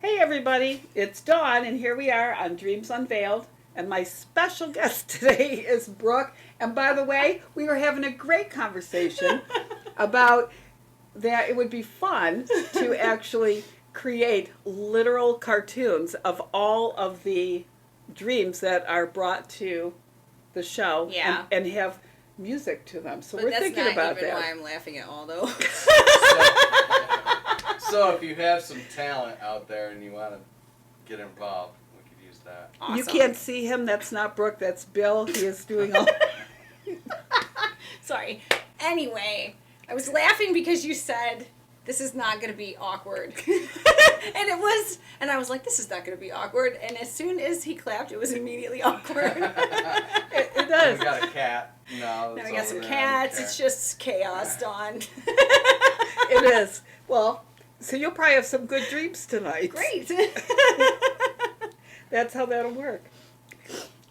Hey everybody, it's Dawn, and here we are on Dreams Unveiled. And my special guest today is Brooke. And by the way, we were having a great conversation about that it would be fun to actually create literal cartoons of all of the dreams that are brought to the show Yeah. and have music to them. So But we're that's thinking not about even that. why I'm laughing at all, though. So if you have some talent out there and you want to get involved, we could use that. Awesome. You can't see him. That's not Brooke. That's Bill. He is doing all. Sorry. Anyway, I was laughing because you said this is not going to be awkward. And it was, and I was like, this is not going to be awkward. And as soon as he clapped, it was immediately awkward. It does. We got a cat. No, Now it's we got over some there. cats. It's just chaos, Dawn. It is. Well, so you'll probably have some good dreams tonight. Great. That's how that'll work.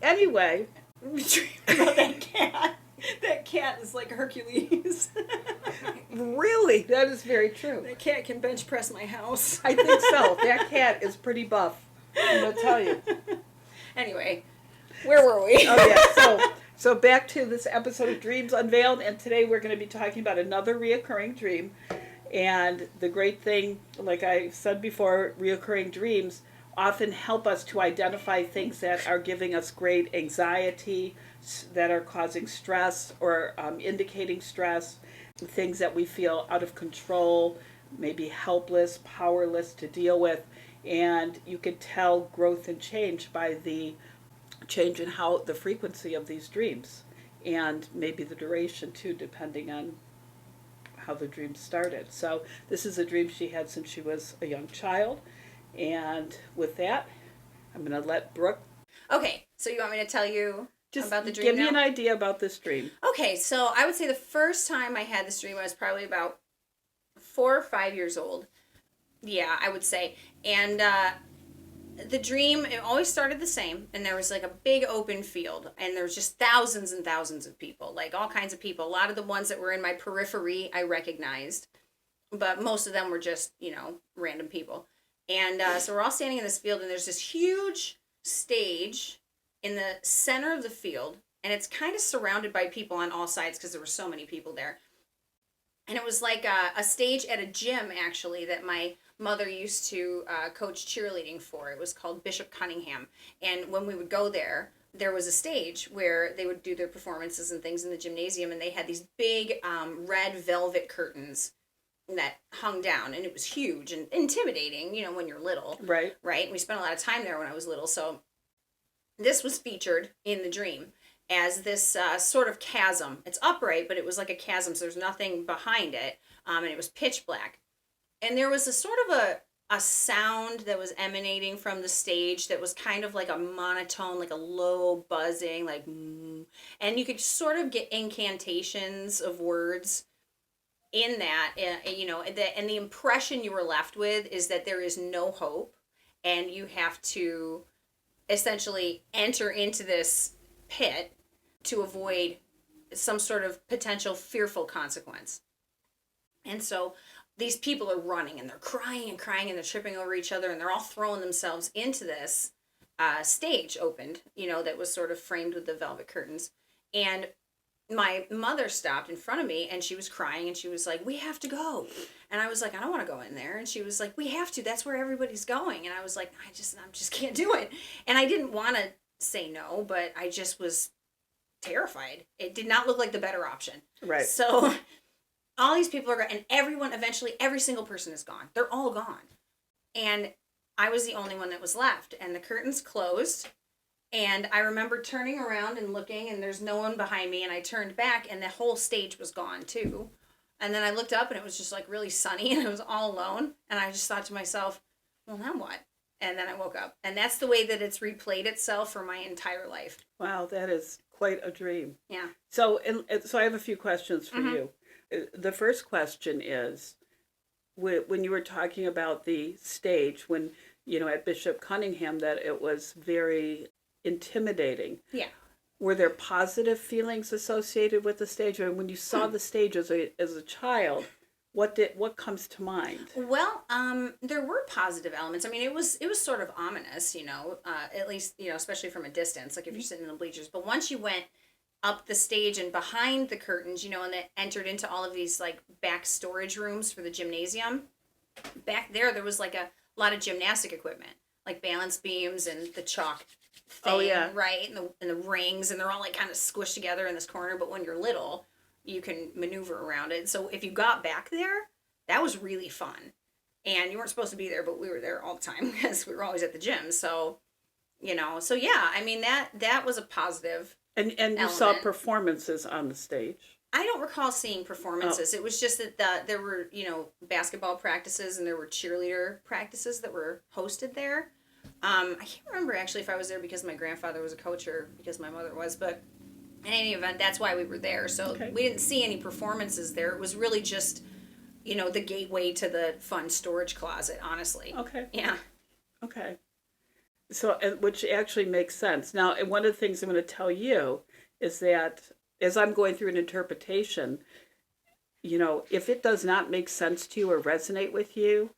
Anyway, We dreamed about that cat. That cat is like Hercules. really, that is very true. That cat can bench press my house. I think so. That cat is pretty buff. I'm going to tell you. Anyway, where were we? Oh, yeah. So back to this episode of Dreams Unveiled, and today we're going to be talking about another reoccurring dream. And the great thing, like I said before, reoccurring dreams often help us to identify things that are giving us great anxiety, that are causing stress or indicating stress, things that we feel out of control, maybe helpless, powerless to deal with. And you can tell growth and change by the change in how the frequency of these dreams and maybe the duration too, depending on how the dream started. So this is a dream she had since she was a young child. And with that, I'm going to let Brooke Okay, so you want me to tell you just about the dream give me now? an idea about this dream. Okay, so I would say the first time I had this dream, I was probably about 4 or 5 years old. Yeah, I would say. And the dream, it always started the same. And there was like a big open field. And there was just thousands and thousands of people. Like all kinds of people. A lot of the ones that were in my periphery, I recognized. But most of them were just, random people. And so we're all standing in this field. And there's this huge stage in the center of the field. And it's kind of surrounded by people on all sides because there were so many people there. And it was like a stage at a gym, actually, that my mother used to coach cheerleading for. It was called Bishop Cunningham. And when we would go there, there was a stage where they would do their performances and things in the gymnasium. And they had these big red velvet curtains that hung down. And it was huge and intimidating, when you're little. Right. Right? And we spent a lot of time there when I was little. So this was featured in the dream as this sort of chasm. It's upright, but it was like a chasm, so there's nothing behind it, and it was pitch black. And there was a sort of a sound that was emanating from the stage that was kind of like a monotone, like a low buzzing, like, and you could sort of get incantations of words in that, and the impression you were left with is that there is no hope, and you have to essentially enter into this pit to avoid some sort of potential fearful consequence. And so these people are running and they're crying and crying and they're tripping over each other and they're all throwing themselves into this stage opened, that was sort of framed with the velvet curtains. And my mother stopped in front of me and she was crying and she was like, "We have to go." And I was like, "I don't want to go in there." And she was like, "We have to. That's where everybody's going." And I was like, I just can't do it. And I didn't want to say no, but I just was terrified. It did not look like the better option. Right. So all these people are gone, and everyone, eventually, every single person is gone. They're all gone. And I was the only one that was left. And the curtains closed. And I remember turning around and looking, and there's no one behind me. And I turned back, and the whole stage was gone, too. And then I looked up, and it was just, like, really sunny, and I was all alone. And I just thought to myself, well, now what? And then I woke up. And that's the way that it's replayed itself for my entire life. Wow, that is quite a dream. Yeah. So I have a few questions for Mm-hmm. you. The first question is, when you were talking about the stage, when, at Bishop Cunningham, that it was very intimidating. Yeah. Were there positive feelings associated with the stage? Or when you saw the stage as a child, what comes to mind? Well, there were positive elements. I mean, it was sort of ominous, at least, especially from a distance, like if you're sitting in the bleachers. But once you went up the stage and behind the curtains, and it entered into all of these like back storage rooms for the gymnasium. Back there was like a lot of gymnastic equipment, like balance beams and the chalk thing, Oh, yeah. right? And the rings, and they're all like kind of squished together in this corner. But when you're little, you can maneuver around it. So if you got back there, that was really fun. And you weren't supposed to be there, but we were there all the time because we were always at the gym. So, so yeah, I mean, that was a positive. And you saw performances on the stage. I don't recall seeing performances. It was just that there were, basketball practices and there were cheerleader practices that were hosted there. I can't remember actually if I was there because my grandfather was a coach or because my mother was, but in any event, that's why we were there. So we didn't see any performances there. It was really just, the gateway to the fun storage closet, honestly. Okay. Yeah. Okay. So, which actually makes sense. Now, and one of the things I'm going to tell you is that as I'm going through an interpretation, if it does not make sense to you or resonate with you,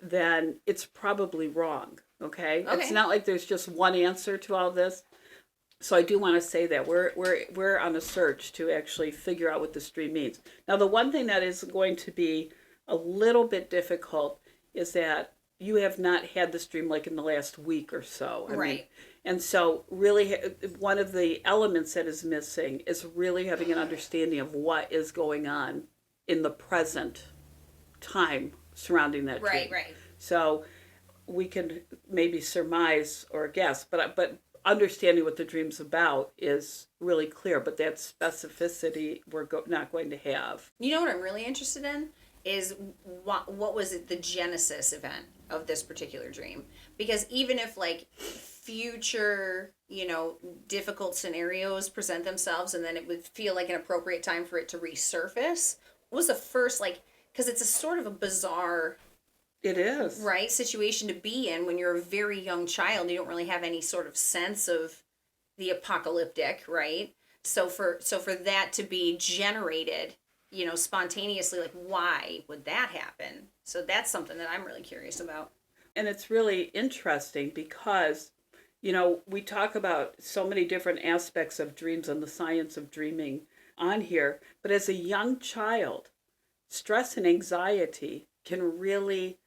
then it's probably wrong. Okay? It's not like there's just one answer to all this. So I do want to say that we're on a search to actually figure out what this dream means. Now, the one thing that is going to be a little bit difficult is that you have not had this dream like in the last week or so. I mean, and so really one of the elements that is missing is really having an understanding of what is going on in the present time surrounding that dream. Right. So we can maybe surmise or guess, but understanding what the dream's about is really clear, but that specificity we're not going to have. You know what I'm really interested in is what was it, the genesis event of this particular dream? Because even if like future, difficult scenarios present themselves and then it would feel like an appropriate time for it to resurface, what was the first, because it's a sort of a bizarre... It is. Right, situation to be in when you're a very young child. You don't really have any sort of sense of the apocalyptic, right? So for that to be generated, spontaneously, like why would that happen? So that's something that I'm really curious about. And it's really interesting because, we talk about so many different aspects of dreams and the science of dreaming on here, but as a young child, stress and anxiety can really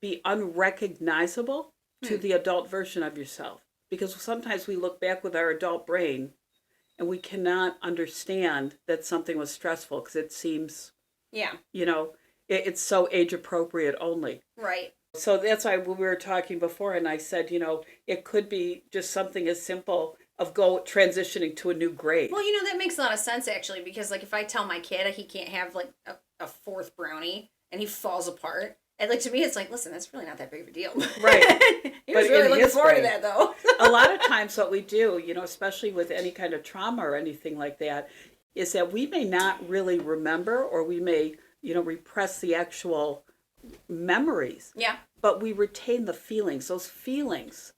be unrecognizable to the adult version of yourself. Because sometimes we look back with our adult brain and we cannot understand that something was stressful because it seems, it's so age appropriate only. Right. So that's why we were talking before and I said, it could be just something as simple of transitioning to a new grade. Well, that makes a lot of sense actually, because like if I tell my kid he can't have like a fourth brownie and he falls apart, and like to me, it's like, listen, that's really not that big of a deal. Right. He was really looking forward to that, though. A lot of times what we do, especially with any kind of trauma or anything like that, is that we may not really remember or we may, repress the actual memories. Yeah. But we retain the feelings. Those feelings,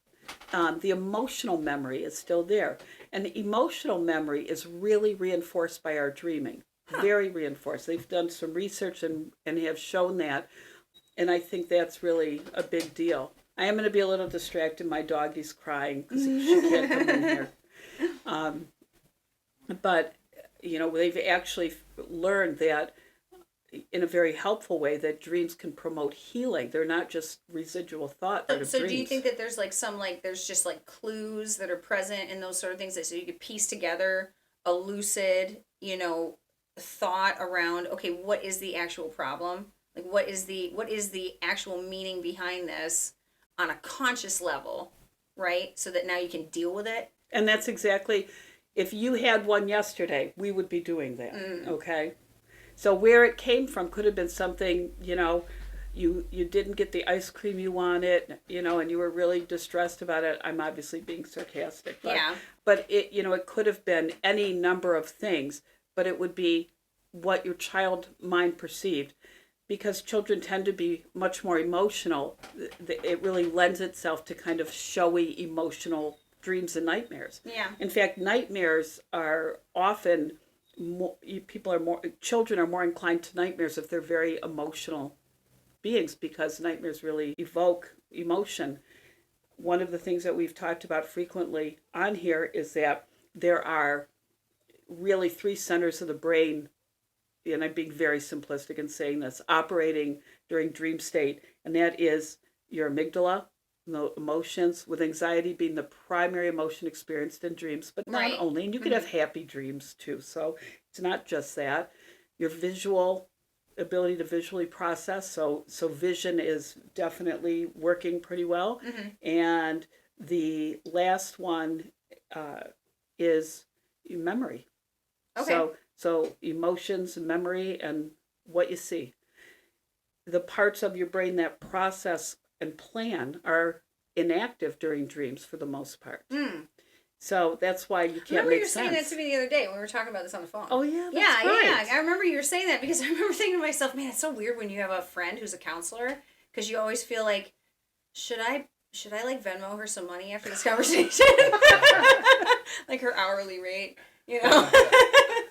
the emotional memory is still there. And the emotional memory is really reinforced by our dreaming. Very reinforced. They've done some research and have shown that. And I think that's really a big deal. I am going to be a little distracted. My doggy's crying because she can't come in here. But, they've actually learned that in a very helpful way that dreams can promote healing. They're not just residual thought. So do you think that there's there's just like clues that are present in those sort of things that so you could piece together a lucid, thought around, okay, what is the actual problem? Like, what is the actual meaning behind this on a conscious level, right? So that now you can deal with it. And that's exactly, if you had one yesterday, we would be doing that, okay? So where it came from could have been something, you didn't get the ice cream you wanted, and you were really distressed about it. I'm obviously being sarcastic. But it, it could have been any number of things, but it would be what your child mind perceived. Because children tend to be much more emotional, it really lends itself to kind of showy emotional dreams and nightmares. Yeah. In fact, nightmares are often children are more inclined to nightmares if they're very emotional beings, because nightmares really evoke emotion. One of the things that we've talked about frequently on here is that there are really three centers of the brain, and I'm being very simplistic in saying this, operating during dream state, and that is your amygdala, the emotions, with anxiety being the primary emotion experienced in dreams, but not Right. only. And you could have happy dreams too, so it's not just that. Your visual ability to visually process, so vision is definitely working pretty well. And the last one is memory. Okay. So emotions, memory, and what you see. The parts of your brain that process and plan are inactive during dreams for the most part. So that's why you can't remember make you were saying that sense. to me the other day when we were talking about this on the phone. Oh yeah, that's yeah, right. I remember you were saying that because I remember thinking to myself, man, it's so weird when you have a friend who's a counselor, because you always feel like, should I like Venmo her some money after this conversation? Like her hourly rate, you know?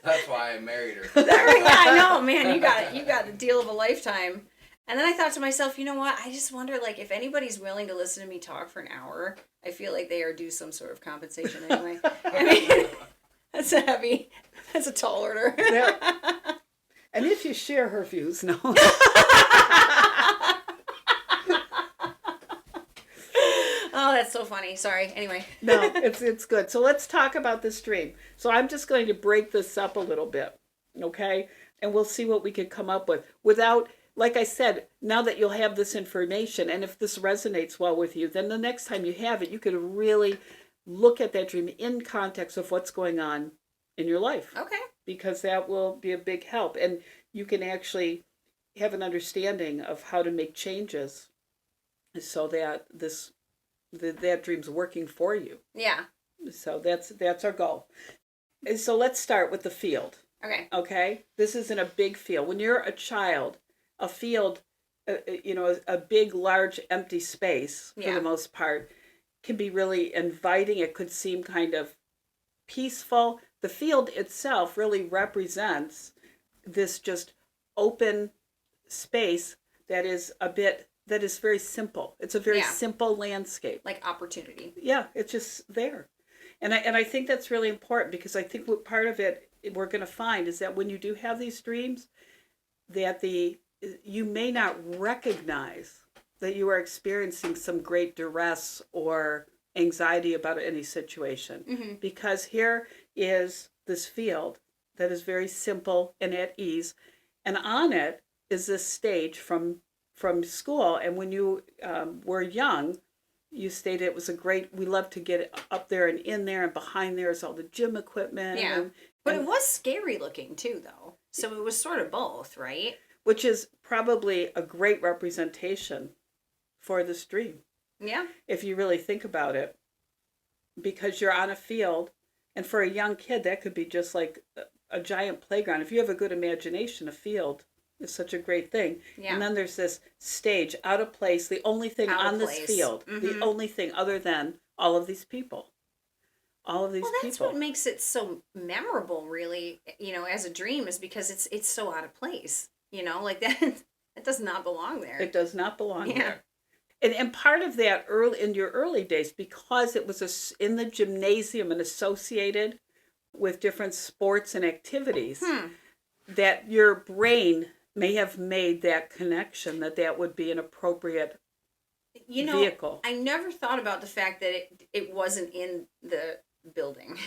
That's why I married her. Yeah, I know, man. You got the deal of a lifetime. And then I thought to myself, you know what? I just wonder, like, if anybody's willing to listen to me talk for an hour, I feel like they are due some sort of compensation anyway. I mean, that's a tall order. Yeah. And if you share her views, no. Oh, that's so funny. Sorry. Anyway. No, it's good. So let's talk about this dream. So I'm just going to break this up a little bit, okay? And we'll see what we can come up with without, like I said, now that you'll have this information, and if this resonates well with you, then the next time you have it, you can really look at that dream in context of what's going on in your life. Okay. Because that will be a big help. And you can actually have an understanding of how to make changes so that that dream's working for you. Yeah. So that's our goal. And so let's start with the field. Okay. Okay? This isn't a big field. When you're a child, a field, a big, large, empty space, for the most part, can be really inviting. It could seem kind of peaceful. The field itself really represents this just open space that is very simple. It's a very simple landscape. Like opportunity. Yeah, it's just there. And I think that's really important, because I think what part of it we're going to find is that when you do have these dreams, that you may not recognize that you are experiencing some great duress or anxiety about any situation. Because here is this field that is very simple and at ease, and on it is this stage from school. And when you were young, you stated it was we loved to get up there and in there, and behind there is all the gym equipment. Yeah. But it was scary looking too, though. So it was sort of both, right? Which is probably a great representation for this dream. Yeah. If you really think about it. Because you're on a field, and for a young kid, that could be just like a giant playground. If you have a good imagination, a field is such a great thing. Yeah. And then there's this stage, out of place, the only thing on this field, the only thing other than all of these people. All of these people. Well, that's what makes it so memorable, really, as a dream, is because it's so out of place. Like that, it does not belong there. It does not belong there. And part of that in your early days, because it was in the gymnasium and associated with different sports and activities, that your brain may have made that connection that would be an appropriate vehicle. I never thought about the fact that it wasn't in the building.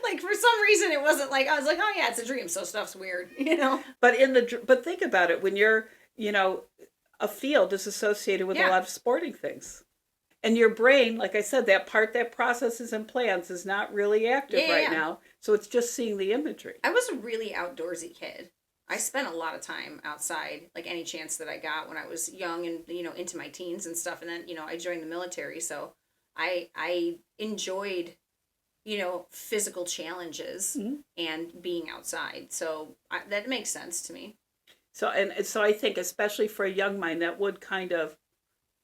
Like for some reason it wasn't like, I was like, oh yeah, it's a dream, so stuff's weird, But think about it, when you're, a field is associated with a lot of sporting things. And your brain, like I said, that part that processes and plans is not really active right now. So it's just seeing the imagery. I was a really outdoorsy kid. I spent a lot of time outside, like any chance that I got when I was young and, into my teens and stuff. And then, I joined the military. So I enjoyed, physical challenges and being outside. So that makes sense to me. So I think, especially for a young mind, that would kind of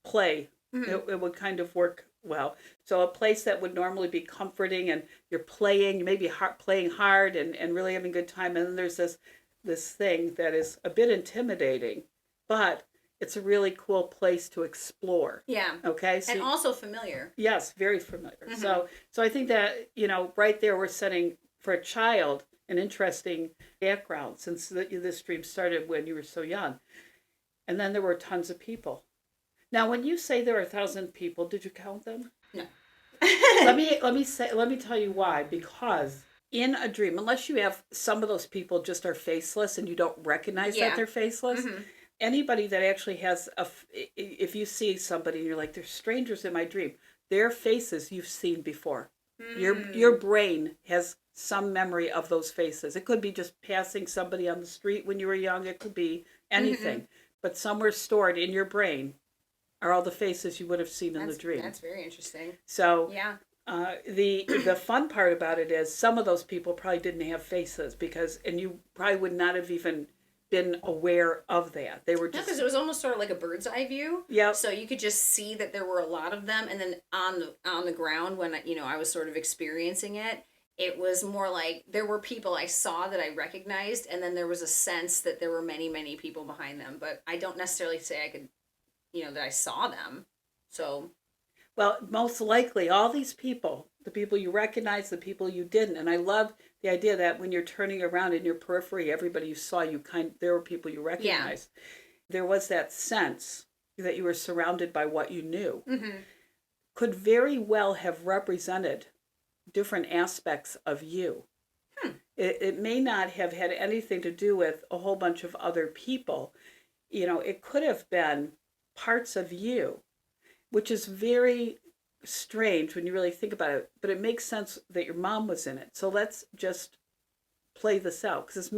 play. It would kind of work well. So a place that would normally be comforting, and you're playing, maybe playing hard and really having a good time. And then there's this thing that is a bit intimidating, but it's a really cool place to explore. Yeah. Okay. So And also familiar. yes, very familiar. So I think that, right there we're setting for a child an interesting background, since this dream started when you were so young. And then there were tons of people. Now, when you say there were 1,000 people, did you count them? No. let me tell you why. Because in a dream, unless you have some of those people just are faceless and you don't recognize that they're faceless, anybody that actually has if you see somebody and you're like, they're strangers in my dream, their faces you've seen before. Your brain has some memory of those faces. It could be just passing somebody on the street when you were young. It could be anything. But somewhere stored in your brain are all the faces you would have seen in the dream. That's very interesting. So yeah. The fun part about it is some of those people probably didn't have faces, and you probably would not have even been aware of that. They were just, because it was almost sort of like a bird's eye view. Yeah. So you could just see that there were a lot of them, and then on the ground when I was sort of experiencing it, it was more like there were people I saw that I recognized, and then there was a sense that there were many, many people behind them. But I don't necessarily say I could, that I saw them. So. Well, most likely all these people, the people you recognize, the people you didn't. And I love the idea that when you're turning around in your periphery, everybody you saw, there were people you recognized. Yeah. There was that sense that you were surrounded by what you knew. Could very well have represented different aspects of you. It may not have had anything to do with a whole bunch of other people. It could have been parts of you, which is very strange when you really think about it. But it makes sense that your mom was in it. So let's just play this out, because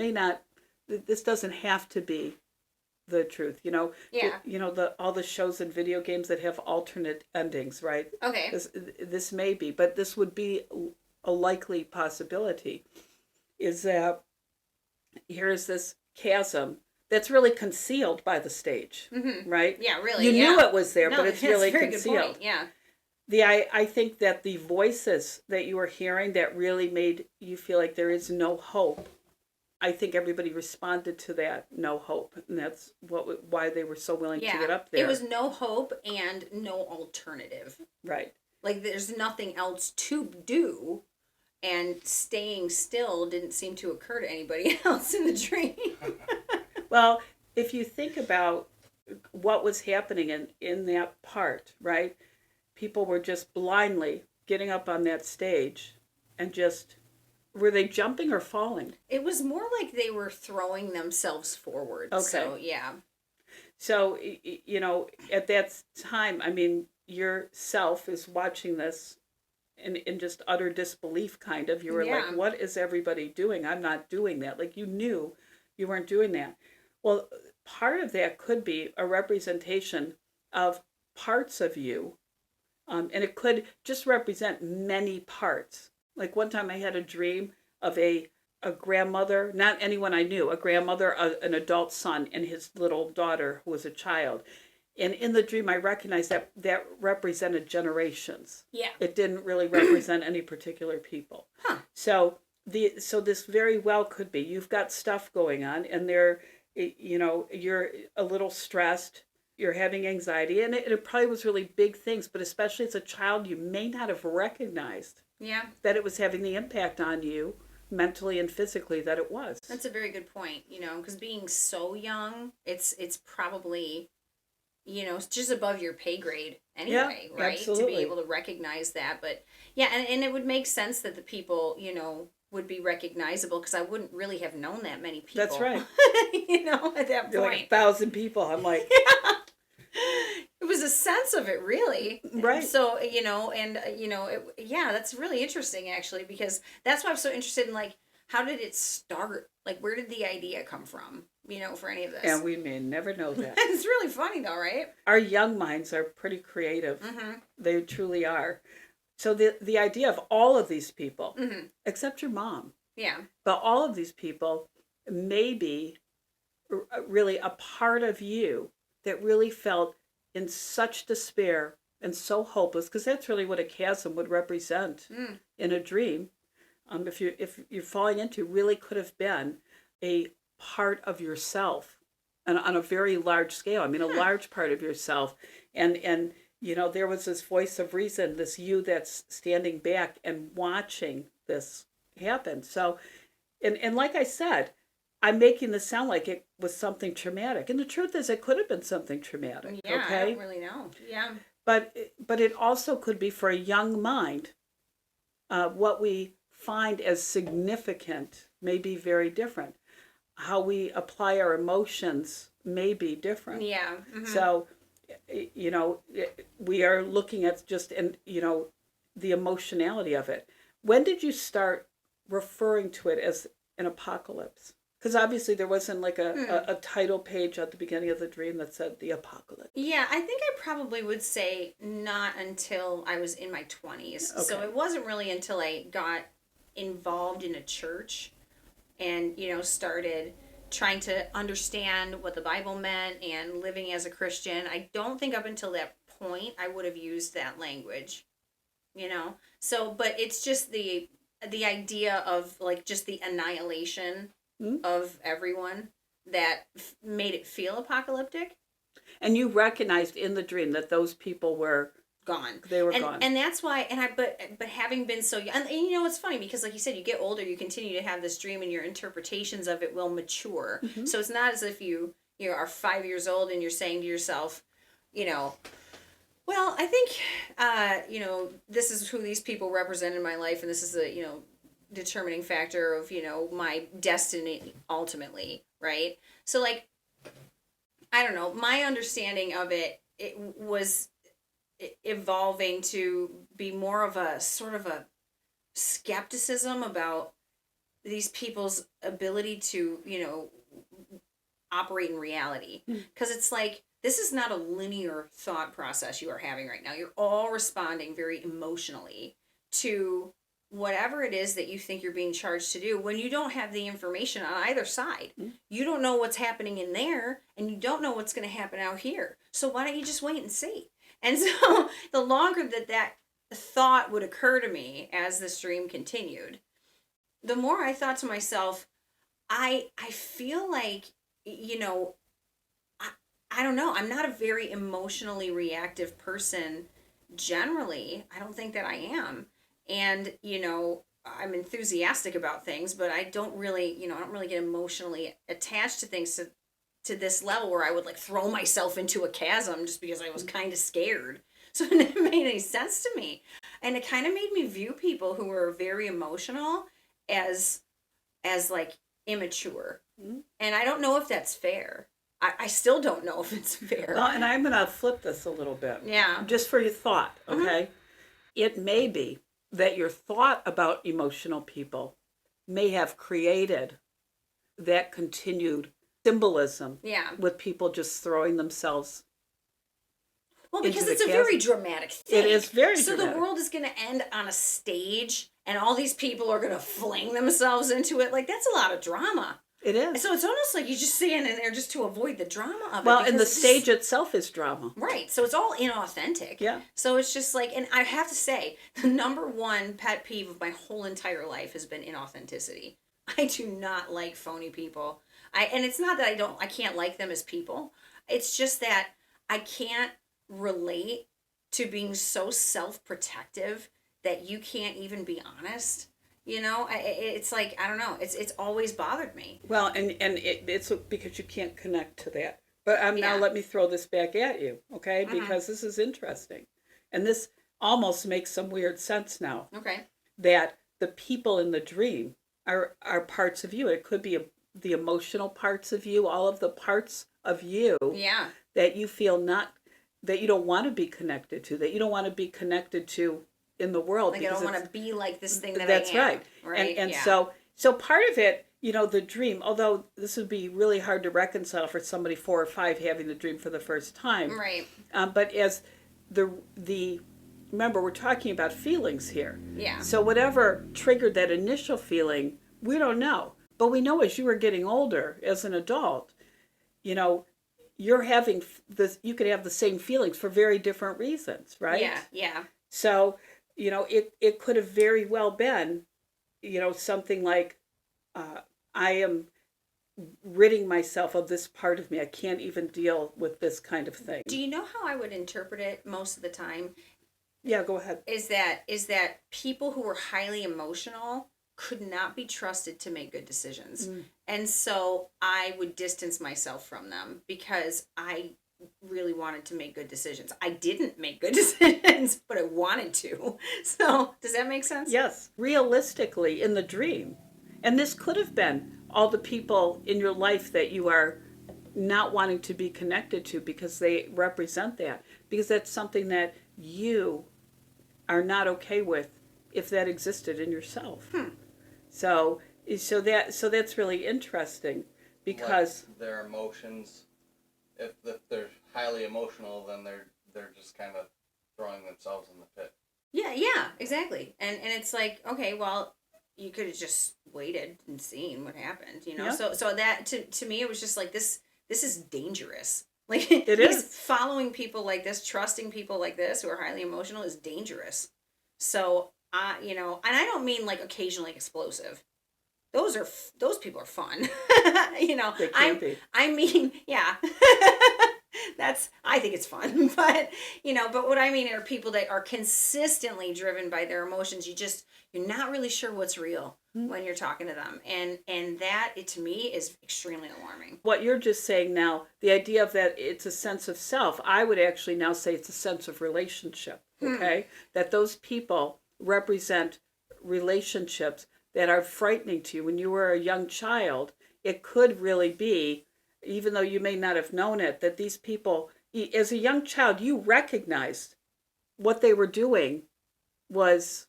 this doesn't have to be the truth. Yeah. All the shows and video games that have alternate endings, right? Okay. This may be, but this would be a likely possibility, is that here's this chasm that's really concealed by the stage, right? Yeah, really. You knew it was there, but it's really very concealed. Good point. Yeah. I think that the voices that you were hearing that really made you feel like there is no hope, I think everybody responded to that no hope, and that's why they were so willing to get up there. It was no hope and no alternative. Right. Like there's nothing else to do, and staying still didn't seem to occur to anybody else in the dream. Well, if you think about what was happening in that part, right? People were just blindly getting up on that stage and just, were they jumping or falling? It was more like they were throwing themselves forward. Okay. So, yeah. So, at that time, your self is watching this in just utter disbelief, kind of. You were like, what is everybody doing? I'm not doing that. Like, you knew you weren't doing that. Well, part of that could be a representation of parts of you, and it could just represent many parts. Like one time I had a dream of a grandmother, not anyone I knew, a grandmother, an adult son, and his little daughter who was a child. And in the dream, I recognized that represented generations. Yeah. It didn't really represent any particular people. Huh. So this very well could be, you've got stuff going on, and you're a little stressed, you're having anxiety, and it probably was really big things, but especially as a child, you may not have recognized that it was having the impact on you mentally and physically that it was. That's a very good point, because being so young, it's probably, it's just above your pay grade anyway, right? Absolutely. To be able to recognize that. But yeah, and it would make sense that the people, would be recognizable, because I wouldn't really have known that many people. That's right. At that point. Like 1,000 people. I'm like... It was a sense of it, really. Right. So, that's really interesting, actually, because that's why I'm so interested in, like, how did it start? Like, where did the idea come from, for any of this? And we may never know that. It's really funny, though, right? Our young minds are pretty creative. Mm-hmm. They truly are. So the idea of all of these people, except your mom. Yeah. But all of these people may be really a part of you that really felt in such despair and so hopeless, because that's really what a chasm would represent in a dream. If you're falling into, really could have been a part of yourself, and on a very large scale. I mean, a large part of yourself, and there was this voice of reason, this you that's standing back and watching this happen. So, and like I said, I'm making this sound like it was something traumatic, and the truth is, it could have been something traumatic. Yeah, okay? I don't really know. Yeah. But it also could be, for a young mind, what we find as significant may be very different. How we apply our emotions may be different. Yeah. Mm-hmm. So, we are looking at just, the emotionality of it. When did you start referring to it as an apocalypse? Because obviously there wasn't like a title page at the beginning of the dream that said the apocalypse. Yeah, I think I probably would say not until I was in my 20s. Okay. So it wasn't really until I got involved in a church and, started trying to understand what the Bible meant and living as a Christian. I don't think up until that point I would have used that language, So, but it's just the idea of like just the annihilation of everyone that made it feel apocalyptic. And you recognized in the dream that those people were gone. They were gone. And that's why, but having been so young, and it's funny because like you said, you get older, you continue to have this dream and your interpretations of it will mature. Mm-hmm. So it's not as if you are 5 years old and you're saying to yourself, well, I think, this is who these people represent in my life, and this is a, determining factor of, my destiny ultimately, right? So, like, I don't know, my understanding of it was evolving to be more of a sort of a skepticism about these people's ability to, operate in reality. Because it's like, this is not a linear thought process you are having right now. You're all responding very emotionally to whatever it is that you think you're being charged to do when you don't have the information on either side. You don't know what's happening in there, and you don't know what's going to happen out here. So why don't you just wait and see? And so the longer that thought would occur to me as this dream continued, the more I thought to myself, I feel like, I don't know. I'm not a very emotionally reactive person generally. I don't think that I am. And, I'm enthusiastic about things, but I don't really get emotionally attached to things to this level where I would like throw myself into a chasm just because I was kind of scared. So it never made any sense to me. And it kind of made me view people who were very emotional as like immature. Mm-hmm. And I don't know if that's fair. I still don't know if it's fair. Well, and I'm going to flip this a little bit. Yeah. Just for your thought, okay? Mm-hmm. It may be that your thought about emotional people may have created that continued symbolism. Yeah. With people just throwing themselves. Well, because it's a very dramatic thing. It is very dramatic. So the world is going to end on a stage and all these people are going to fling themselves into it. Like, that's a lot of drama. It is. So it's almost like you just stand in there just to avoid the drama of it. Well, and the stage itself is drama. Right. So it's all inauthentic. Yeah. So it's just like, and I have to say, the number one pet peeve of my whole entire life has been inauthenticity. I do not like phony people. And it's not that I can't like them as people. It's just that I can't relate to being so self-protective that you can't even be honest. It's like, I don't know. It's always bothered me. Well, and it's because you can't connect to that. But now let me throw this back at you, okay? Mm-hmm. Because this is interesting. And this almost makes some weird sense now. Okay. That the people in the dream are parts of you. It could be the emotional parts of you, all of the parts of you that you feel that you don't want to be connected to, that you don't want to be connected to in the world. Like I don't want to be like this thing that that's I am. That's right. And so part of it, the dream, although this would be really hard to reconcile for somebody 4 or 5 having the dream for the first time. Right. But as remember, we're talking about feelings here. Yeah. So whatever triggered that initial feeling, we don't know. But we know as you were getting older, as an adult, you're having this, you could have the same feelings for very different reasons, right? Yeah, yeah. So, it could have very well been, something like, I am ridding myself of this part of me. I can't even deal with this kind of thing. Do you know how I would interpret it most of the time? Yeah, go ahead. Is that people who were highly emotional could not be trusted to make good decisions. And so I would distance myself from them because I really wanted to make good decisions. I didn't make good decisions, but I wanted to. So, does that make sense? Yes. Realistically, in the dream, and this could have been all the people in your life that you are not wanting to be connected to because they represent that, because that's something that you are not okay with if that existed in yourself. So that's really interesting because like their emotions, if they're highly emotional, then they're just kind of throwing themselves in the pit. Yeah, exactly. And it's like, okay, well, you could have just waited and seen what happened, Yeah. So that to me it was just like this is dangerous. Like It is. following people like this, trusting people like this who are highly emotional is dangerous. So and I don't mean like occasionally explosive. Those people are fun. They can be. I mean, yeah. I think it's fun, but what I mean are people that are consistently driven by their emotions. You're not really sure what's real when you're talking to them. And that, to me, is extremely alarming. What you're just saying now, the idea of that it's a sense of self, I would actually now say it's a sense of relationship, okay? That those people represent relationships that are frightening to you. When you were a young child, it could really be, even though you may not have known it, that these people, as a young child, you recognized what they were doing was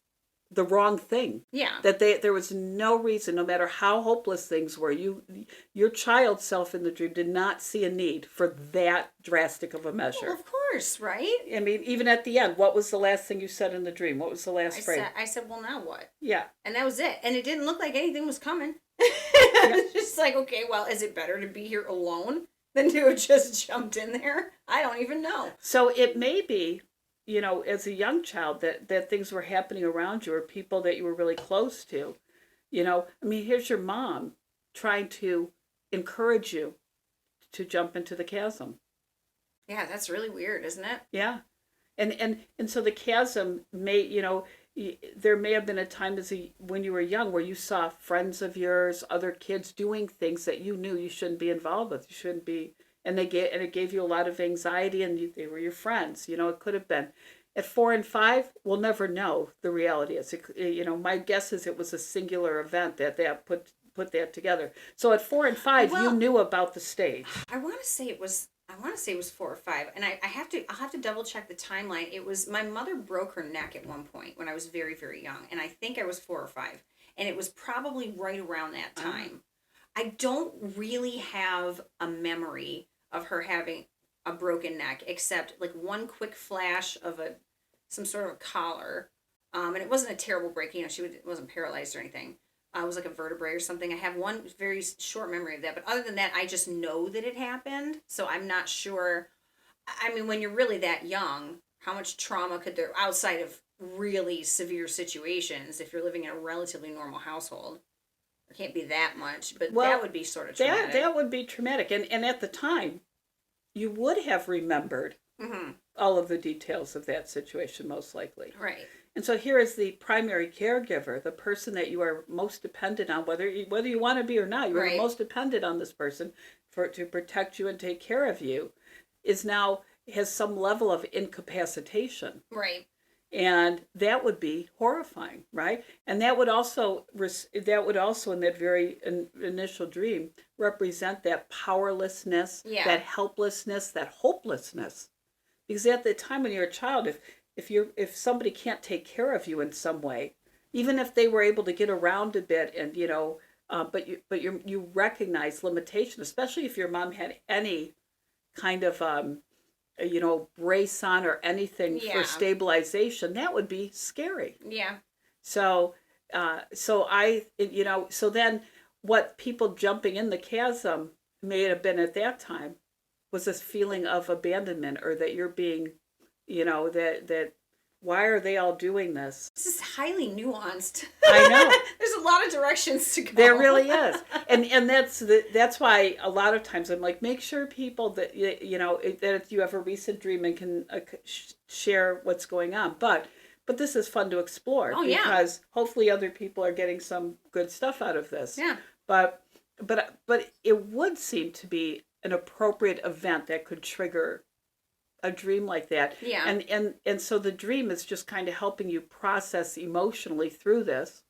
the wrong thing. Yeah. That there was no reason, no matter how hopeless things were, your child self in the dream did not see a need for that drastic of a measure. Well, of course, right? I mean, even at the end, what was the last thing you said in the dream? What was the last phrase? I said, well, now what? Yeah. And that was it. And it didn't look like anything was coming. It's just like, okay, well, is it better to be here alone than to have just jumped in there? I don't even know. So it may be, as a young child that things were happening around you or people that you were really close to. I mean, here's your mom trying to encourage you to jump into the chasm. Yeah, that's really weird, isn't it? Yeah. And so the chasm may, there may have been a time when you were young where you saw friends of yours, other kids doing things that you knew you shouldn't be involved with. You shouldn't be, and it gave you a lot of anxiety, and they were your friends. It could have been. At 4 and 5, we'll never know the reality. My guess is it was a singular event that put that together. So at 4 and 5, you knew about the stage. I want to say it was 4 or 5, and I'll have to double check the timeline. It was, my mother broke her neck at one point when I was very, very young, and I think I was 4 or 5, and it was probably right around that time. I don't really have a memory of her having a broken neck, except like one quick flash of some sort of a collar, and it wasn't a terrible break. She wasn't paralyzed or anything. It was like a vertebrae or something. I have one very short memory of that. But other than that, I just know that it happened. So I'm not sure. I mean, when you're really that young, how much trauma could there, outside of really severe situations, if you're living in a relatively normal household, there can't be that much. But that would be sort of traumatic. That would be traumatic. And at the time, you would have remembered all of the details of that situation, most likely. Right. And so here is the primary caregiver, the person that you are most dependent on, whether you want to be or not. You are most dependent on this person to protect you and take care of you, has some level of incapacitation. Right. And that would be horrifying, right? And that would also in that very initial dream represent that powerlessness, that helplessness, that hopelessness. Because at the time when you're a child, if somebody can't take care of you in some way, even if they were able to get around a bit and but you recognize limitation, especially if your mom had any kind of brace on or anything for stabilization, that would be scary. Yeah. So then what people jumping in the chasm may have been at that time was this feeling of abandonment, or that you're being, that why are they all doing this? This is highly nuanced. I know. There's a lot of directions to go. There really is, and that's why a lot of times I'm like, make sure people that that if you have a recent dream and can share what's going on, but this is fun to explore because hopefully other people are getting some good stuff out of this. Yeah. But it would seem to be an appropriate event that could trigger a dream like that. Yeah. And so the dream is just kind of helping you process emotionally through this,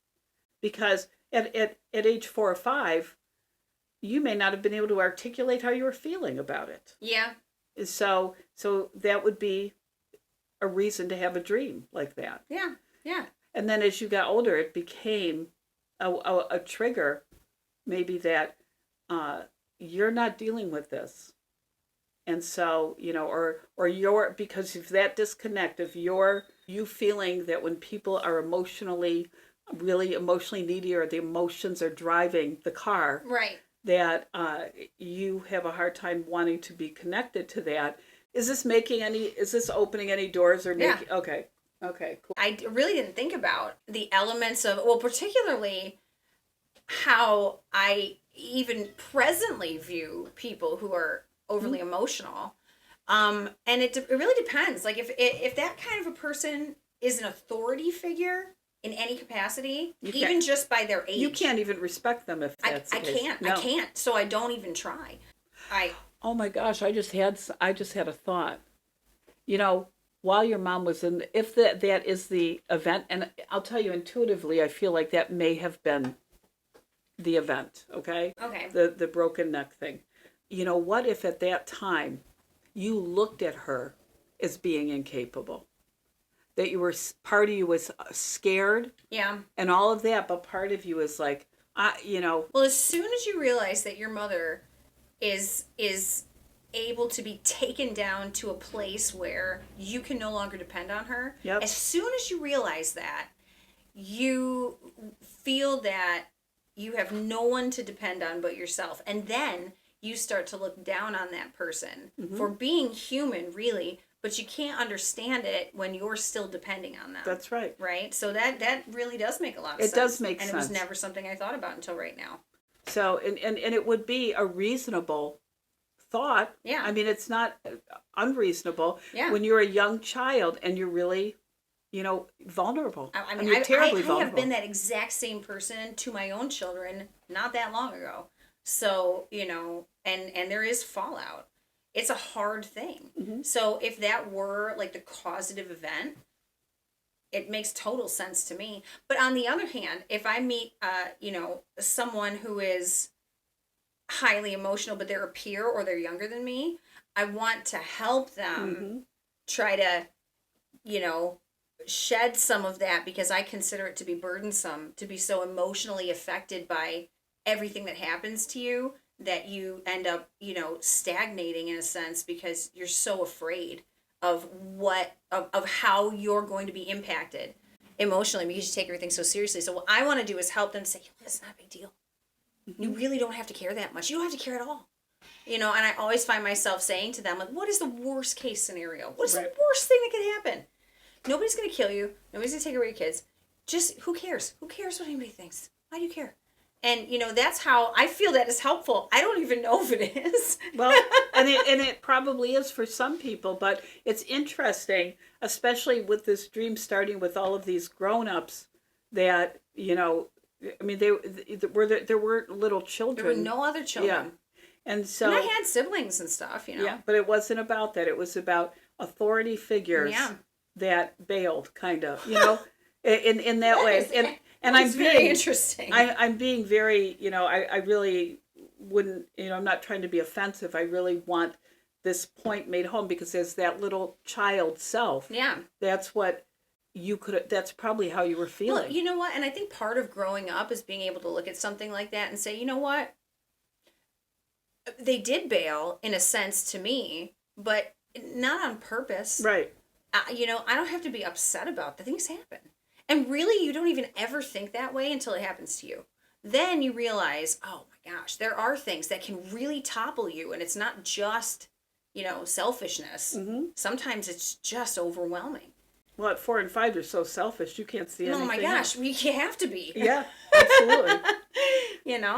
because at age 4 or 5, you may not have been able to articulate how you were feeling about it. Yeah. So that would be a reason to have a dream like that. Yeah. Yeah. And then as you got older, it became a trigger, maybe that you're not dealing with this. And so, or you're, because of that disconnect of you feeling that when people are really emotionally needy, or the emotions are driving the car, Right. that you have a hard time wanting to be connected to that. Is this opening any doors, or making, okay, cool. I really didn't think about the elements of, well, particularly how I even presently view people who are overly emotional. And it really depends. Like if that kind of a person is an authority figure in any capacity, even just by their age. You can't even respect them if that's the case. I can't. So I don't even try. Oh my gosh, I just had a thought. While your mom was if that is the event, and I'll tell you intuitively, I feel like that may have been the event, okay? Okay. The broken neck thing. What if at that time you looked at her as being incapable? That part of you was scared. Yeah. And all of that, but part of you is like, Well, as soon as you realize that your mother is able to be taken down to a place where you can no longer depend on her, Yep. As soon as you realize that, you feel that you have no one to depend on but yourself. And then you start to look down on that person for being human, really, but you can't understand it when you're still depending on them. That's right. Right? So that really does make a lot of sense. It does make sense. And it was never something I thought about until right now. So, and it would be a reasonable thought. Yeah. I mean, it's not unreasonable. Yeah. When you're a young child and you're really, vulnerable. I mean, you're terribly I vulnerable. have been that exact same person to my own children not that long ago. So, and there is fallout. It's a hard thing. Mm-hmm. So if that were like the causative event, it makes total sense to me. But on the other hand, if I meet, someone who is highly emotional, but they're a peer or they're younger than me, I want to help them try to, shed some of that, because I consider it to be burdensome to be so emotionally affected by everything that happens to you that you end up, stagnating in a sense, because you're so afraid of of how you're going to be impacted emotionally, because you take everything so seriously. So what I want to do is help them say, it's not a big deal. You really don't have to care that much. You don't have to care at all. And I always find myself saying to them, like, what is the worst case scenario? What is the worst thing that could happen? Nobody's going to kill you. Nobody's going to take away your kids. Just, who cares? Who cares what anybody thinks? Why do you care? And, that's how I feel that is helpful. I don't even know if it is. Well, and it probably is for some people, but it's interesting, especially with this dream starting with all of these grown-ups that, I mean, there weren't little children. There were no other children. Yeah. And so. And I had siblings and stuff, Yeah, but it wasn't about that. It was about authority figures that bailed, kind of, in that way. And I'm being very interesting. I'm being very, I really wouldn't, I'm not trying to be offensive. I really want this point made home, because there's that little child self. Yeah. That's what that's probably how you were feeling. Well, you know what? And I think part of growing up is being able to look at something like that and say, you know what? They did bail in a sense to me, but not on purpose. Right. I don't have to be upset about the things happen. And really, you don't even ever think that way until it happens to you. Then you realize, oh my gosh, there are things that can really topple you. And it's not just selfishness. Mm-hmm. Sometimes it's just overwhelming. Well, at 4 and 5, you're so selfish you can't see anything. Oh my gosh, else. you have to be. Yeah, absolutely.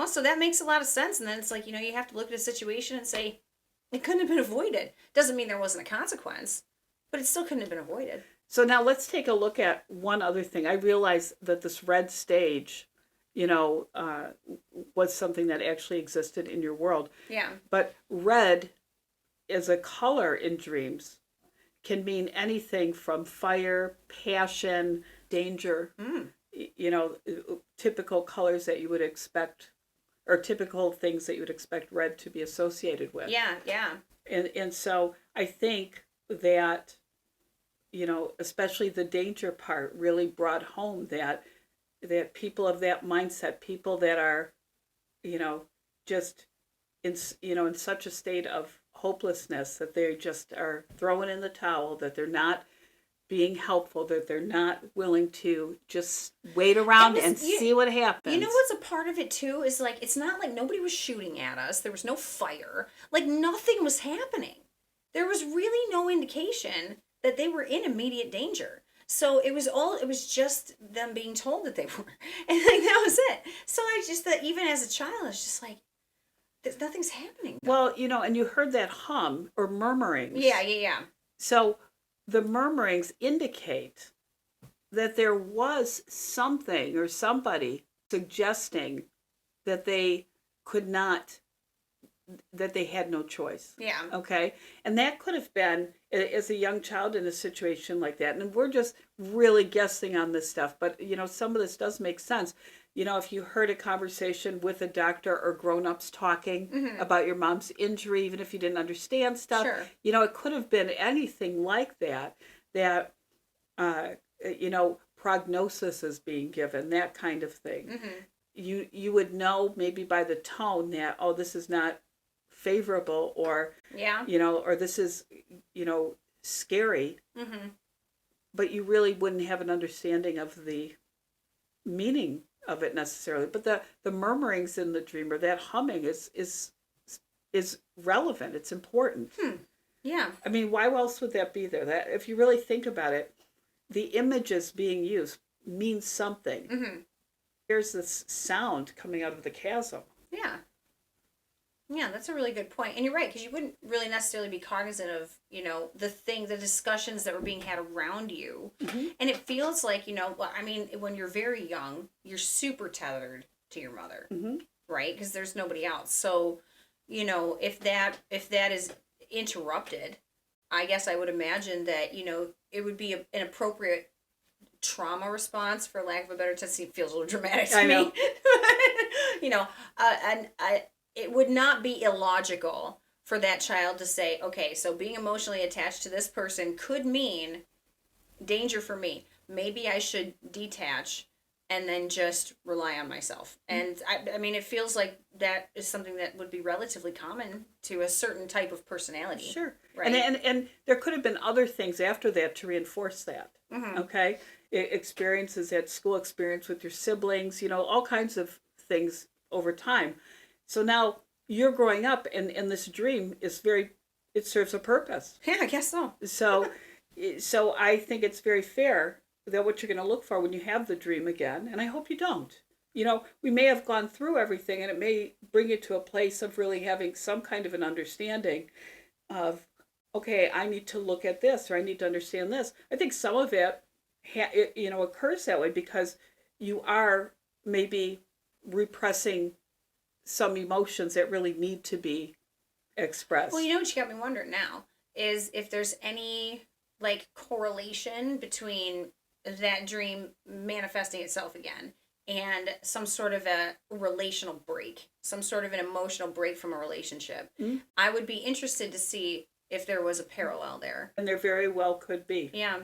So that makes a lot of sense. And then it's like, you have to look at a situation and say, it couldn't have been avoided. Doesn't mean there wasn't a consequence, but it still couldn't have been avoided. So now let's take a look at one other thing. I realize that this red stage, was something that actually existed in your world. Yeah. But red as a color in dreams can mean anything from fire, passion, danger, typical colors that you would expect, or typical things that you would expect red to be associated with. Yeah, yeah. And so I think that, especially the danger part really brought home that people of that mindset, people that are, just in such a state of hopelessness that they just are throwing in the towel, that they're not being helpful, that they're not willing to just wait around and see what happens. You know what's a part of it too is like, it's not like nobody was shooting at us. There was no fire. Like nothing was happening. There was really no indication that they were in immediate danger. So it was just them being told that they were. And like that was it. So I just thought, even as a child, I was just like, nothing's happening. Well, and you heard that hum or murmurings. Yeah. So the murmurings indicate that there was something or somebody suggesting that they could not, that they had no choice. Yeah. Okay. And that could have been as a young child in a situation like that. And we're just really guessing on this stuff. But, some of this does make sense. If you heard a conversation with a doctor or grown-ups talking about your mom's injury, even if you didn't understand stuff, Sure. It could have been anything like that, prognosis is being given, that kind of thing. Mm-hmm. You would know maybe by the tone that, oh, this is not favorable, or, or this is, scary, Mm-hmm. but you really wouldn't have an understanding of the meaning of it necessarily. But the murmurings in the dream, or that humming, is relevant. It's important. Yeah. I mean, why else would that be there? That, if you really think about it, the images being used means something. Mm-hmm. Here's this sound coming out of the chasm. Yeah. Yeah, that's a really good point. And you're right, because you wouldn't really necessarily be cognizant of, the discussions that were being had around you. Mm-hmm. And it feels like, when you're very young, you're super tethered to your mother, Mm-hmm. right? Because there's nobody else. So, if that is interrupted, I guess I would imagine that, it would be an appropriate trauma response, for lack of a better term. It feels a little dramatic to I know. me. It would not be illogical for that child to say, okay, so being emotionally attached to this person could mean danger for me. Maybe I should detach and then just rely on myself. And I mean, it feels like that is something that would be relatively common to a certain type of personality. Sure. Right. And there could have been other things after that to reinforce that. Mm-hmm. Okay. Experiences at school, experience with your siblings, all kinds of things over time. So now you're growing up, and this dream is it serves a purpose. Yeah, I guess so. So I think it's very fair that what you're going to look for when you have the dream again, and I hope you don't. We may have gone through everything, and it may bring you to a place of really having some kind of an understanding of, okay, I need to look at this, or I need to understand this. I think some of it, occurs that way because you are maybe repressing some emotions that really need to be expressed. Well, what you got me wondering now is if there's any correlation between that dream manifesting itself again and some sort of a relational break, some sort of an emotional break from a relationship. Mm-hmm. I would be interested to see if there was a parallel there. And there very well could be. Yeah.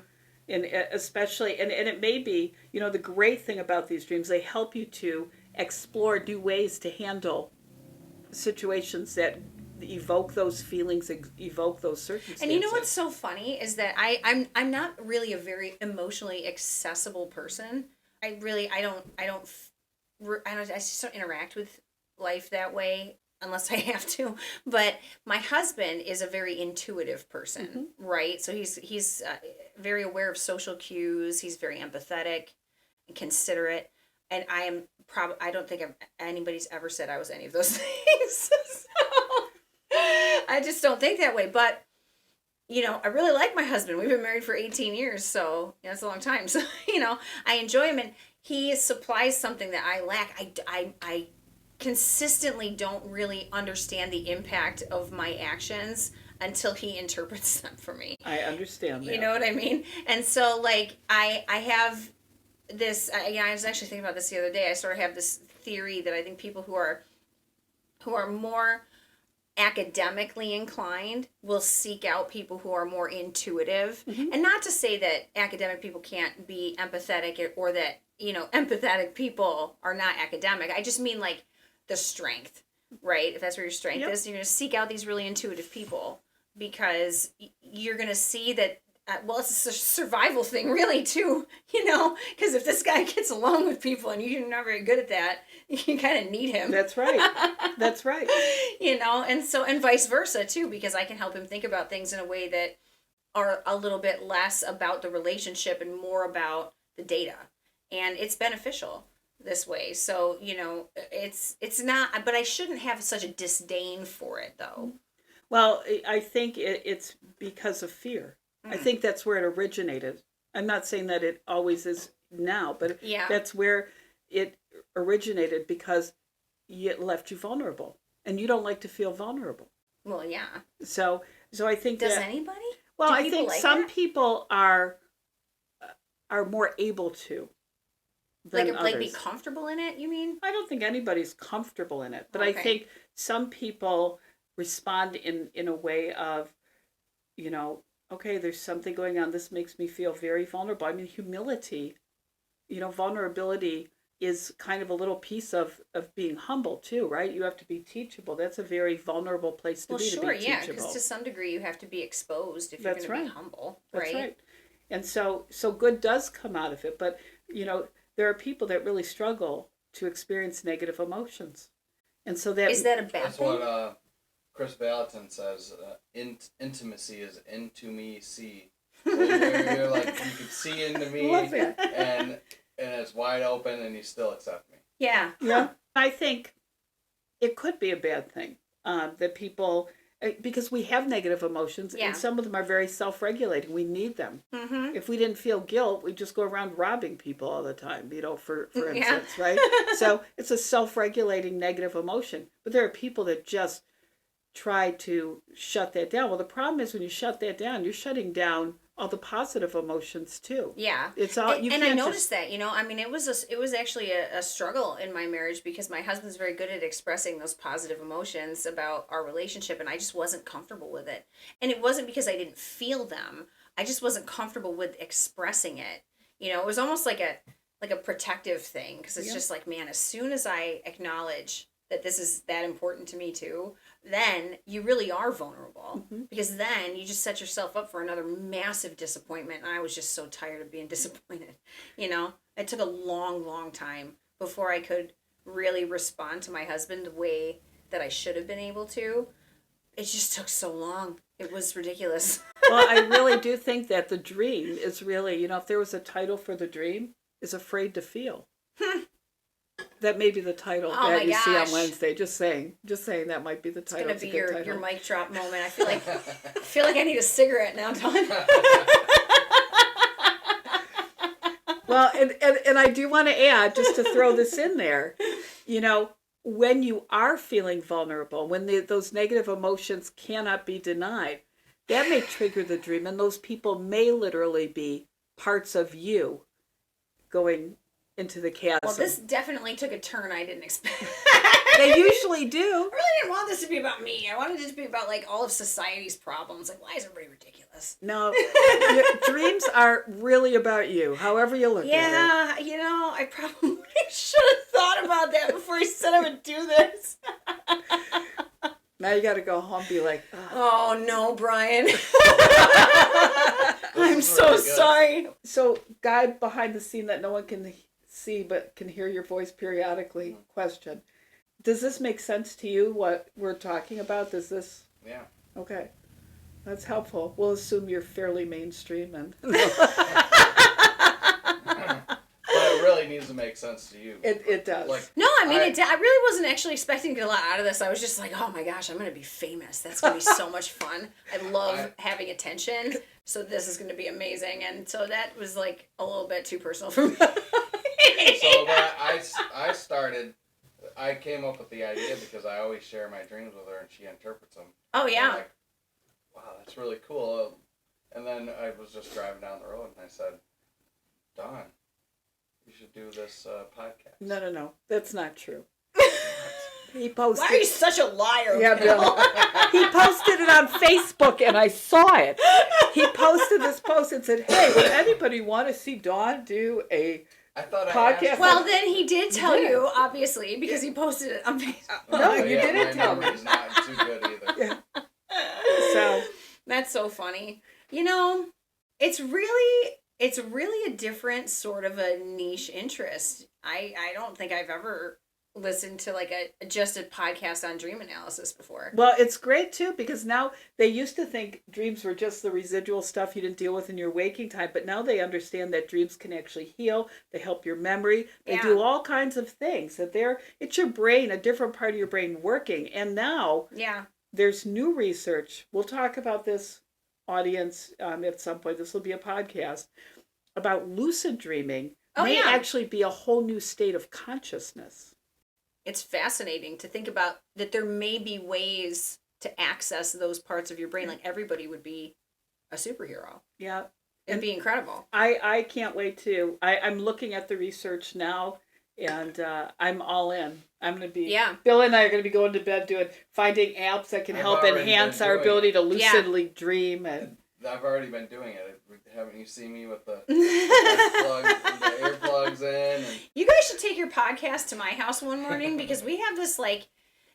And especially, and it may be, the great thing about these dreams, they help you to explore new ways to handle situations that evoke those feelings, evoke those circumstances. And what's so funny is that I'm not really a very emotionally accessible person. I just don't interact with life that way. unless I have to. But my husband is a very intuitive person, right? So he's very aware of social cues. He's very empathetic and considerate. And I don't think anybody's ever said I was any of those things. So I just don't think that way. But, I really like my husband. We've been married for 18 years, so that's a long time. So, I enjoy him, and he supplies something that I lack. I consistently don't really understand the impact of my actions until he interprets them for me. I understand that. You know what I mean? And so, like, I have this, I was actually thinking about this the other day. I sort of have this theory that I think people who are more academically inclined will seek out people who are more intuitive. And not to say that academic people can't be empathetic, or that, empathetic people are not academic. I just mean, like, the strength, right? If that's where your strength is, you're going to seek out these really intuitive people, because you're going to see that, it's a survival thing, really, too, because if this guy gets along with people and you're not very good at that, you kind of need him. That's right. That's right. And vice versa, too, because I can help him think about things in a way that are a little bit less about the relationship and more about the data. And it's beneficial this way. So, it's not, but I shouldn't have such a disdain for it, though. Well, I think it's because of fear. I think that's where it originated. I'm not saying that it always is now, but that's where it originated, because it left you vulnerable, and you don't like to feel vulnerable. Well, yeah. So I think does anybody? Well, Do I think like some that? people are more able to than others. Like be comfortable in it, you mean? I don't think anybody's comfortable in it, but Okay. I think some people respond in a way of, okay, there's something going on. This makes me feel very vulnerable. I mean, humility, vulnerability is kind of a little piece of being humble too, right? You have to be teachable. That's a very vulnerable place to be, to be teachable. Because to some degree you have to be exposed if you're going to be humble, right? That's right. And so good does come out of it. But, there are people that really struggle to experience negative emotions. And so that... Is that a bad That's thing? what Chris Valentin says. Intimacy is into me, see. So you're like, you can see into me. Love that. And it's wide open, and you still accept me. Yeah. Yeah. I think it could be a bad thing that people... Because we have negative emotions, and some of them are very self-regulating. We need them. Mm-hmm. If we didn't feel guilt, we'd just go around robbing people all the time, for instance, right? So it's a self-regulating negative emotion. But there are people that just try to shut that down. Well, the problem is when you shut that down, you're shutting down all the positive emotions too. Yeah. It's all and I noticed that, it was actually a struggle in my marriage, because my husband's very good at expressing those positive emotions about our relationship, and I just wasn't comfortable with it. And it wasn't because I didn't feel them. I just wasn't comfortable with expressing it. It was almost like a protective thing, because it's just like, man, as soon as I acknowledge that this is that important to me too, then you really are vulnerable, because then you just set yourself up for another massive disappointment. And I was just so tired of being disappointed. It took a long, long time before I could really respond to my husband the way that I should have been able to. It just took so long. It was ridiculous. Well, I really do think that the dream is really, if there was a title for the dream, is Afraid to Feel. That may be the title that you see on Wednesday. Just saying that might be the title. It's gonna be your mic drop moment. I feel like I need a cigarette now, Dawn. Well, and I do want to add, just to throw this in there, when you are feeling vulnerable, when those negative emotions cannot be denied, that may trigger the dream, and those people may literally be parts of you going into the chasm. Well, this definitely took a turn I didn't expect. They usually do. I really didn't want this to be about me. I wanted it to be about all of society's problems. Why is everybody ridiculous? No, dreams are really about you, however you look at it. Yeah, I probably should have thought about that before I said I would do this. Now you got to go home and be like, oh no, Brian. I'm This is so really good. sorry. So, guy behind the scene that no one can see but can hear your voice periodically, question. Does this make sense to you, what we're talking about? Does this... Yeah. Okay. That's helpful. We'll assume you're fairly mainstream and... But it really needs to make sense to you. It does. Like, No, I mean, I really wasn't actually expecting to get a lot out of this. I was just like, oh my gosh, I'm going to be famous. That's going to be so much fun. I love having attention, so this is going to be amazing. And so that was like a little bit too personal for me. So that I came up with the idea because I always share my dreams with her and she interprets them. Oh, yeah. I'm like, wow, that's really cool. And then I was just driving down the road and I said, Dawn, you should do this podcast. No. That's not true. He posted... Why are you such a liar? Yeah, Bill? he posted it on Facebook and I saw it. He posted this post and said, hey, would anybody want to see Dawn do a I thought podcast? I asked Well, then he did tell Yeah. you, obviously, because he posted it on Facebook. No, you didn't my tell me. memory's not too good either. Yeah. So... That's so funny. You know, it's really a different sort of a niche interest. I don't think I've ever listened to like just a podcast on dream analysis before. Well, it's great too because now they used to think dreams were just the residual stuff you didn't deal with in your waking time, but now they understand that dreams can actually heal. They help your memory. They do all kinds of things. That it's your brain, a different part of your brain working. And now there's new research. We'll talk about this, audience, at some point. This will be a podcast about lucid dreaming. May actually be a whole new state of consciousness. It's fascinating to think about that there may be ways to access those parts of your brain. Like everybody would be a superhero. Yeah. It'd be incredible. I can't wait to. I'm looking at the research now, and I'm all in. I'm going to be... Yeah. Bill and I are going to be going to bed finding apps that can help enhance our ability to lucidly dream. And I've already been doing it. Haven't you seen me with the earplugs in? And... You guys should take your podcast to my house one morning because we have this like...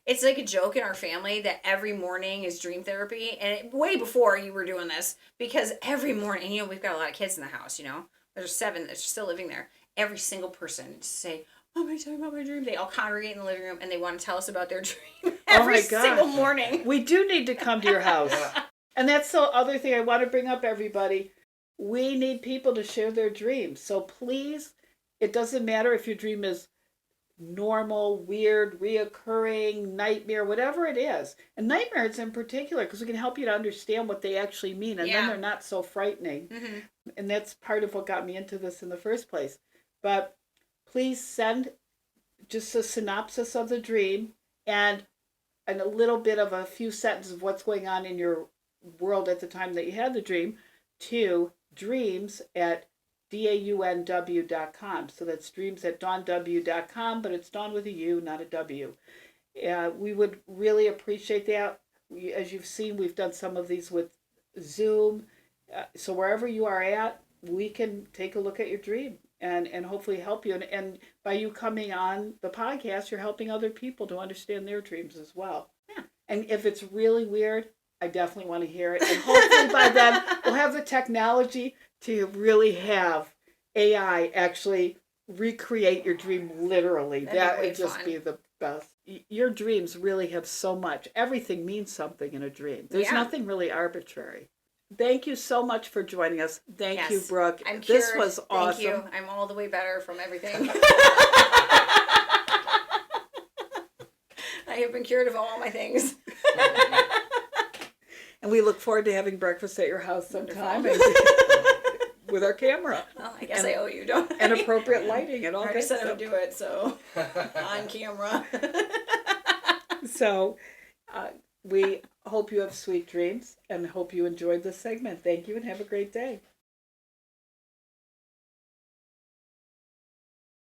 It's like a joke in our family that every morning is dream therapy. And way before you were doing this, because every morning, you know, we've got a lot of kids in the house, you know. There's 7 that's still living there. Every single person to say, oh, I'm talking about my dream. They all congregate in the living room and they want to tell us about their dream every single morning. We do need to come to your house. Yeah. And that's the other thing I want to bring up, everybody. We need people to share their dreams. So please, it doesn't matter if your dream is normal, weird, reoccurring, nightmare, whatever it is. And nightmares in particular, because we can help you to understand what they actually mean. And then they're not so frightening. Mm-hmm. And that's part of what got me into this in the first place. But please send just a synopsis of the dream and a little bit of a few sentences of what's going on in your world at the time that you had the dream to dreams@dawnw.com. So that's dreams@dawnw.com, but it's Dawn with a U, not a W. We would really appreciate that. As you've seen, we've done some of these with Zoom. So wherever you are at, we can take a look at your dream and hopefully help you. And by you coming on the podcast, you're helping other people to understand their dreams as well. Yeah. And if it's really weird, I definitely want to hear it. And hopefully by then, we'll have the technology to really have AI actually recreate your dream literally. That would just be the best. Your dreams really have so much. Everything means something in a dream. There's nothing really arbitrary. Thank you so much for joining us. Thank you, Brooke. I'm cured. This was awesome. Thank you. I'm all the way better from everything. I have been cured of all my things. And we look forward to having breakfast at your house sometime with our camera. Well, I guess I owe you, don't I? And appropriate lighting and all that. I said I would do it, so on camera. So we hope you have sweet dreams and hope you enjoyed this segment. Thank you and have a great day.